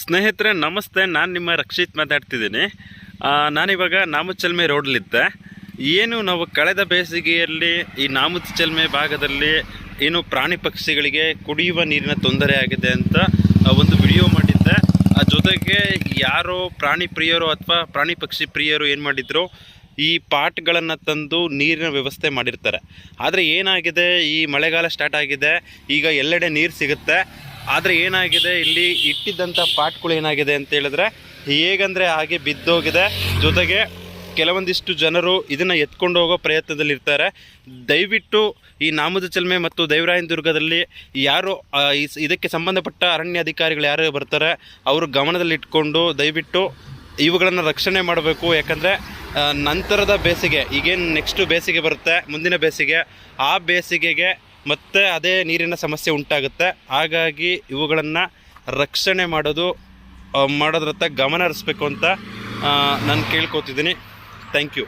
ಸ್ನೇಹಿತರೆ ನಮಸ್ತೆ, ನಾನು ನಿಮ್ಮ ರಕ್ಷಿತ್ ಮಾತಾಡ್ತಿದ್ದೀನಿ. ನಾನಿವಾಗ ನಾಮಚಲ್ಮೆ ರೋಡ್ಲಿದ್ದೆ. ಏನು ನಾವು ಕಳೆದ ಬೇಸಿಗೆಯಲ್ಲಿ ಈ ನಾಮಚಲ್ಮೆ ಭಾಗದಲ್ಲಿ ಏನು ಪ್ರಾಣಿ ಪಕ್ಷಿಗಳಿಗೆ ಕುಡಿಯುವ ನೀರಿನ ತೊಂದರೆ ಆಗಿದೆ ಅಂತ ಒಂದು ವಿಡಿಯೋ ಮಾಡಿದ್ದೆ. ಜೊತೆಗೆ ಯಾರೋ ಪ್ರಾಣಿ ಪ್ರಿಯರು ಅಥವಾ ಪ್ರಾಣಿ ಪಕ್ಷಿ ಪ್ರಿಯರು ಏನು ಮಾಡಿದ್ರು, ಈ ಪಾಟ್ಗಳನ್ನು ತಂದು ನೀರಿನ ವ್ಯವಸ್ಥೆ ಮಾಡಿರ್ತಾರೆ. ಆದರೆ ಏನಾಗಿದೆ, ಈ ಮಳೆಗಾಲ ಸ್ಟಾರ್ಟ್ ಆಗಿದೆ, ಈಗ ಎಲ್ಲೆಡೆ ನೀರು ಸಿಗುತ್ತೆ. ಆದರೆ ಏನಾಗಿದೆ, ಇಲ್ಲಿ ಇಟ್ಟಿದ್ದಂಥ ಪಾಟ್ಗಳು ಏನಾಗಿದೆ ಅಂತ ಹೇಳಿದ್ರೆ ಹೇಗಂದರೆ ಹಾಗೆ ಬಿದ್ದೋಗಿದೆ. ಜೊತೆಗೆ ಕೆಲವೊಂದಿಷ್ಟು ಜನರು ಇದನ್ನು ಎತ್ಕೊಂಡು ಹೋಗೋ ಪ್ರಯತ್ನದಲ್ಲಿರ್ತಾರೆ. ದಯವಿಟ್ಟು ಈ ನಾಮಚಲ್ಮೆ ಮತ್ತು ದೇವರಾಯನದುರ್ಗದಲ್ಲಿ ಯಾರು ಇದಕ್ಕೆ ಸಂಬಂಧಪಟ್ಟ ಅರಣ್ಯ ಅಧಿಕಾರಿಗಳು ಯಾರು ಬರ್ತಾರೆ ಅವರು ಗಮನದಲ್ಲಿಟ್ಕೊಂಡು ದಯವಿಟ್ಟು ಇವುಗಳನ್ನು ರಕ್ಷಣೆ ಮಾಡಬೇಕು. ಯಾಕಂದರೆ ನಂತರದ ಬೇಸಿಗೆ, ಈಗೇನು ನೆಕ್ಸ್ಟು ಬೇಸಿಗೆ ಬರುತ್ತೆ, ಮುಂದಿನ ಬೇಸಿಗೆ, ಆ ಬೇಸಿಗೆಗೆ ಮತ್ತೆ ಅದೇ ನೀರಿನ ಸಮಸ್ಯೆ ಉಂಟಾಗುತ್ತೆ. ಹಾಗಾಗಿ ಇವುಗಳನ್ನು ರಕ್ಷಣೆ ಮಾಡೋದ್ರತ್ತ ಗಮನ ಹರಿಸ್ಬೇಕು ಅಂತ ನಾನು ಕೇಳ್ಕೊತಿದ್ದೀನಿ. Thank you.